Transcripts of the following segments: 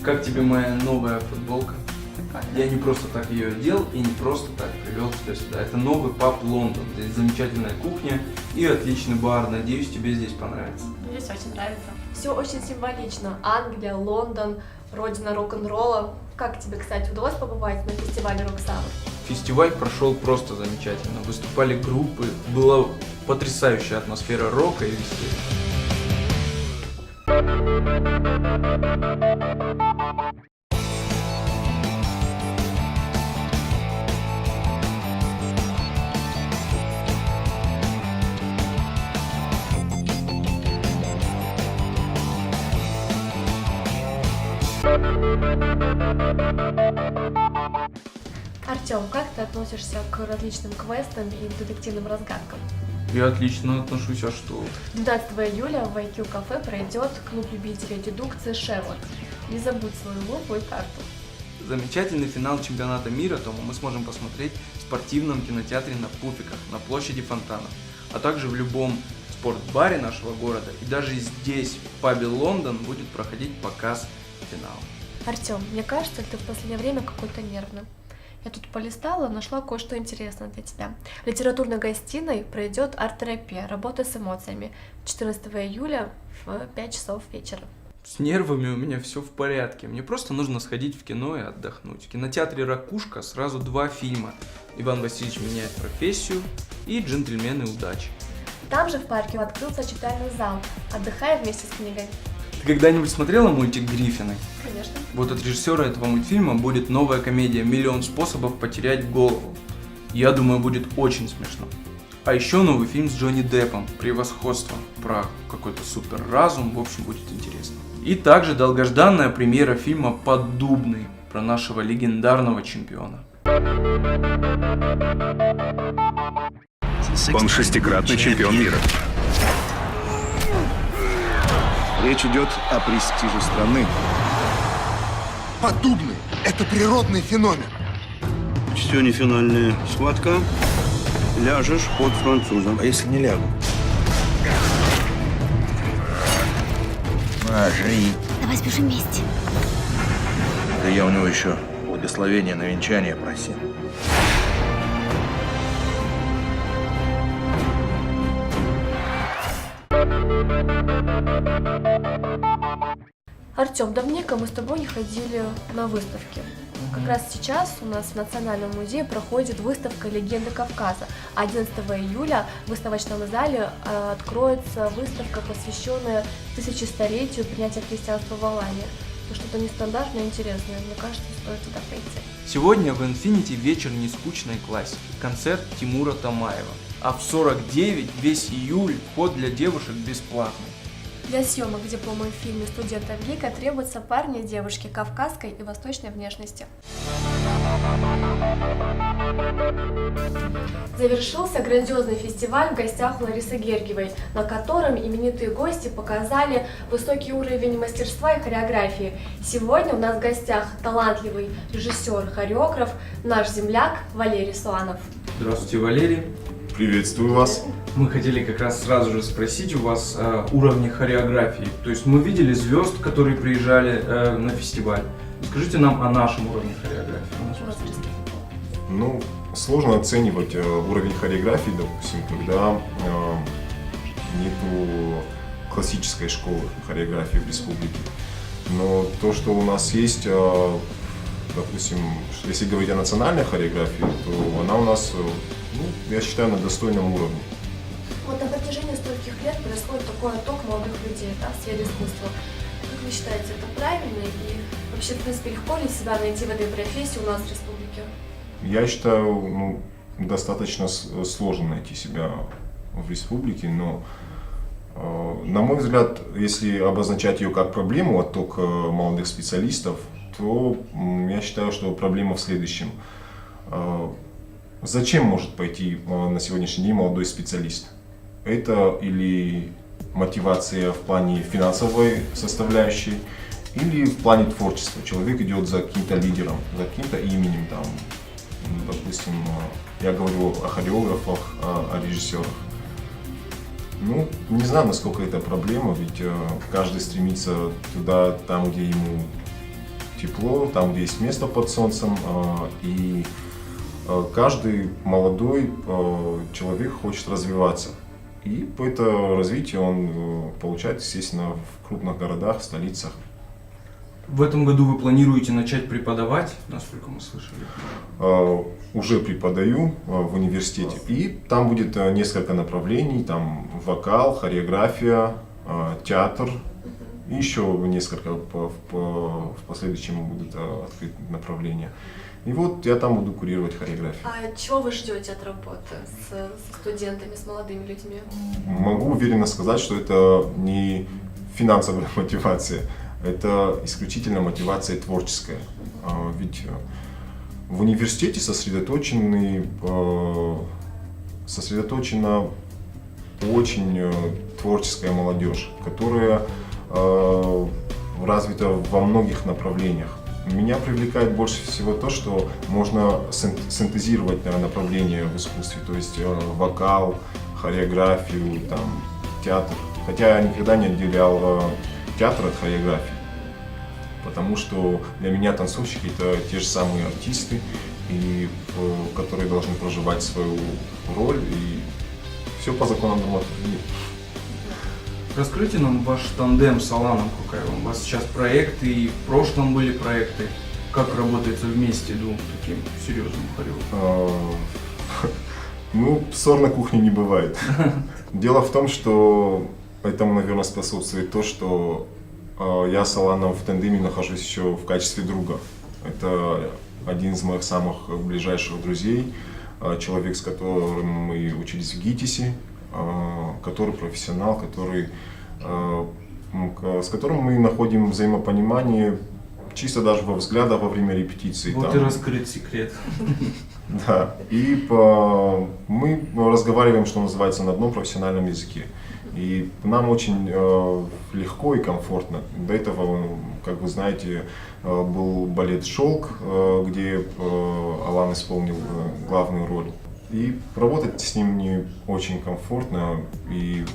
Как тебе моя новая футболка? Я не просто так ее одел и не просто так привел тебя сюда. Это новый паб Лондон. Здесь замечательная кухня и отличный бар. Надеюсь, тебе здесь понравится. Здесь очень нравится. Все очень символично. Англия, Лондон, родина рок-н-ролла. Как тебе, кстати, удалось побывать на фестивале Роксаур? Фестиваль прошел просто замечательно. Выступали группы, была потрясающая атмосфера рока и веселья. Артем, как ты относишься к различным квестам и детективным разгадкам? Я отлично отношусь, а что? 12 июля в IQ кафе пройдет клуб любителей дедукции Шерлок. Не забудь свою лупу и карту. Замечательный финал чемпионата мира, Тома, мы сможем посмотреть в спортивном кинотеатре на Пуфиках, на площади Фонтанов, а также в любом спортбаре нашего города. И даже здесь, в пабе Лондон, будет проходить показ финала. Артем, мне кажется, ты в последнее время какой-то нервный. Я тут полистала, нашла кое-что интересное для тебя. В литературной гостиной пройдет арт-терапия, работа с эмоциями 14 июля в 5 часов вечера. С нервами у меня все в порядке. Мне просто нужно сходить в кино и отдохнуть. В кинотеатре «Ракушка» сразу 2 фильма. «Иван Васильевич меняет профессию» и «Джентльмены удачи». Там же в парке открылся читальный зал. Отдыхай вместе с книгой. Ты когда-нибудь смотрела мультик «Гриффины»? Конечно. Вот от режиссера этого мультфильма будет новая комедия «Миллион способов потерять голову». Я думаю, будет очень смешно. А еще новый фильм с Джонни Деппом «Превосходство» про какой-то супер разум, в общем, будет интересно. И также долгожданная премьера фильма «Поддубный» про нашего легендарного чемпиона. Он 6-кратный чемпион мира. Речь идет о престиже страны. Поддубный – это природный феномен. Все не финальная схватка. Ляжешь под французом. А если не лягу? Жри. Давай сбежим вместе. Да я у него еще благословение на венчание просил. Артем, давненько мы с тобой не ходили на выставки. Как раз сейчас у нас в Национальном музее проходит выставка «Легенды Кавказа». 11 июля в выставочном зале откроется выставка, посвященная тысячелетию принятия христианства в Алании. Ну, что-то нестандартное и интересное. Мне кажется, стоит туда пойти. Сегодня в Infinity вечер нескучной классики. Концерт Тимура Тамаева. А в 49 весь июль вход для девушек бесплатный. Для съемок в дипломном фильме «Студента Вика» требуются парни и девушки кавказской и восточной внешности. Завершился грандиозный фестиваль в гостях у Ларисы Гергиевой, на котором именитые гости показали высокий уровень мастерства и хореографии. Сегодня у нас в гостях талантливый режиссер, хореограф, наш земляк Валерий Суанов. Здравствуйте, Валерий. Приветствую вас. Мы хотели как раз сразу же спросить у вас о уровне хореографии. То есть мы видели звезд, которые приезжали на фестиваль. Скажите нам о нашем уровне хореографии. Ну, сложно оценивать уровень хореографии, допустим, когда нету классической школы хореографии в республике. Но то, что у нас есть, допустим, если говорить о национальной хореографии, то она у нас, я считаю, на достойном уровне. Вот на протяжении стольких лет происходит такой отток молодых людей, да, в сфере искусства. Как вы считаете, это правильно? И вообще, в принципе, легко ли себя найти в этой профессии у нас в республике? Я считаю, достаточно сложно найти себя в республике, но, на мой взгляд, если обозначать ее как проблему, отток молодых специалистов, то я считаю, что проблема в следующем. Зачем может пойти на сегодняшний день молодой специалист? Это или мотивация в плане финансовой составляющей, или в плане творчества. Человек идет за каким-то лидером, за каким-то именем, там, допустим, я говорю о хореографах, о режиссерах. Не знаю, насколько это проблема, ведь каждый стремится туда, там, где ему тепло, там, где есть место под солнцем, и каждый молодой человек хочет развиваться. И это развитие он получает, естественно, в крупных городах, в столицах. В этом году вы планируете начать преподавать, насколько мы слышали? Уже преподаю в университете, и там будет несколько направлений, там вокал, хореография, театр, и еще несколько в последующем будут открыты направления. И вот я там буду курировать хореографию. А чего вы ждете от работы со студентами, с молодыми людьми? Могу уверенно сказать, что это не финансовая мотивация, это исключительно мотивация творческая. Ведь в университете сосредоточена очень творческая молодежь, которая развита во многих направлениях. Меня привлекает больше всего то, что можно синтезировать направления в искусстве, то есть вокал, хореографию, там, театр. Хотя я никогда не отделял театр от хореографии, потому что для меня танцовщики — это те же самые артисты, которые должны проживать свою роль, и все по законам драматургии. Раскройте нам ваш тандем с Аланом Кукаевым. У вас сейчас проекты, и в прошлом были проекты. Как работается вместе двум таким серьезным хореографом? Ну, ссор на кухне не бывает. Дело в том, что этому, наверное, способствует то, что я с Аланом в тандеме нахожусь еще в качестве друга. Это один из моих самых ближайших друзей, человек, с которым мы учились в ГИТИСе, который профессионал, с которым мы находим взаимопонимание чисто даже во взглядах во время репетиции. Вот и раскрыт секрет. Да, и мы разговариваем, что называется, на одном профессиональном языке. И нам очень легко и комфортно. До этого, как вы знаете, был балет «Шелк», где Алан исполнил главную роль. И работать с ним мне очень комфортно и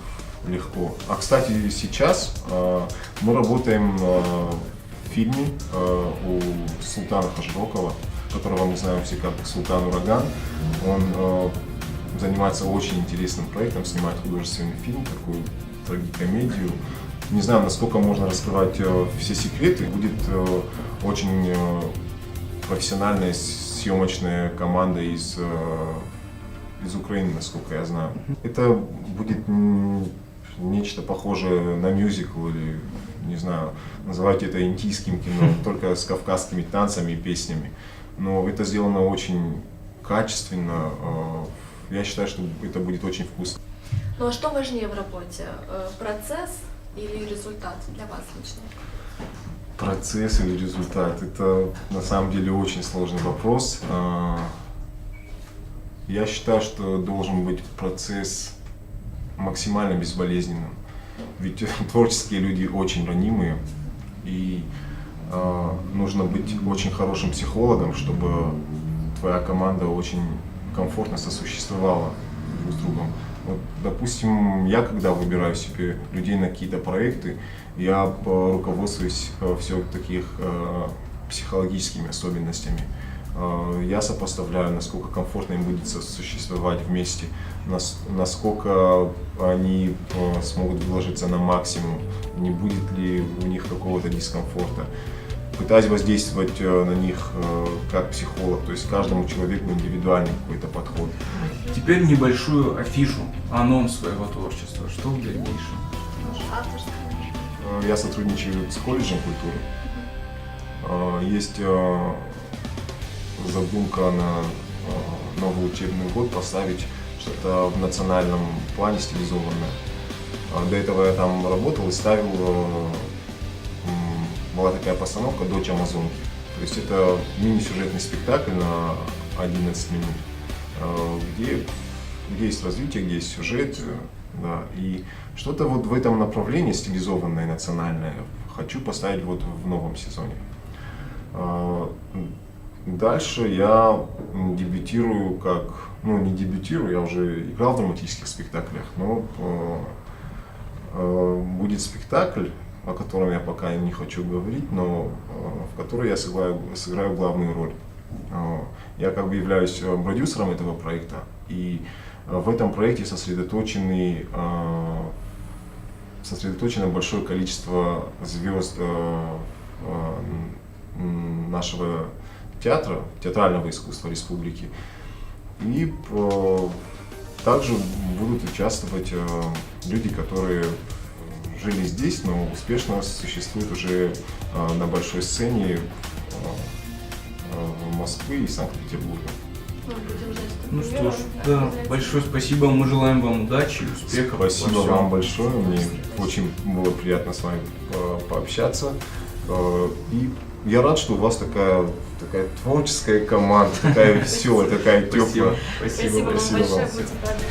легко. А, кстати, сейчас мы работаем в фильме у Султана Хажрокова, которого мы знаем все как Султан Ураган. Он занимается очень интересным проектом, снимает художественный фильм, такую трагикомедию. Не знаю, насколько можно раскрывать все секреты. Будет очень профессиональная съемочная команда из Украины, насколько я знаю. Это будет нечто похожее на мюзикл или, не знаю, называйте это индийским кино, только с кавказскими танцами и песнями. Но это сделано очень качественно. Я считаю, что это будет очень вкусно. Ну а что важнее в работе? Процесс или результат для вас лично? Процесс или результат? Это на самом деле очень сложный вопрос. Я считаю, что должен быть процесс максимально безболезненным. Ведь творческие люди очень ранимые, и нужно быть очень хорошим психологом, чтобы твоя команда очень комфортно сосуществовала друг с другом. Вот, допустим, я когда выбираю себе людей на какие-то проекты, я руководствуюсь все-таки психологическими особенностями. Я сопоставляю, насколько комфортно им будет существовать вместе, насколько они смогут вложиться на максимум, не будет ли у них какого-то дискомфорта. Пытаюсь воздействовать на них как психолог, то есть каждому человеку индивидуальный какой-то подход. Теперь небольшую афишу, анонс своего творчества. Что в дальнейшем? Я сотрудничаю с колледжем культуры. Есть задумка на новый учебный год поставить что-то в национальном плане стилизованное. До этого я там работал и ставил, была такая постановка «Дочь Амазонки». То есть это мини-сюжетный спектакль на 11 минут, где есть развитие, где есть сюжет, да, и что-то вот в этом направлении стилизованное, национальное хочу поставить вот в новом сезоне. Дальше я дебютирую не дебютирую, я уже играл в драматических спектаклях, но будет спектакль, о котором я пока не хочу говорить, но в которой я сыграю главную роль. Я как бы являюсь продюсером этого проекта, и в этом проекте сосредоточено большое количество звезд нашего театра, театрального искусства республики. И также будут участвовать люди, которые жили здесь, но успешно существуют уже на большой сцене в Москве и Санкт-Петербурге. Ну что ж, да, большое спасибо, мы желаем вам удачи, успехов. Спасибо во всем. вам большое, мне очень было приятно с вами пообщаться. И я рад, что у вас такая творческая команда, такая веселая, такая теплая. Спасибо. Спасибо вам большое, будем рады.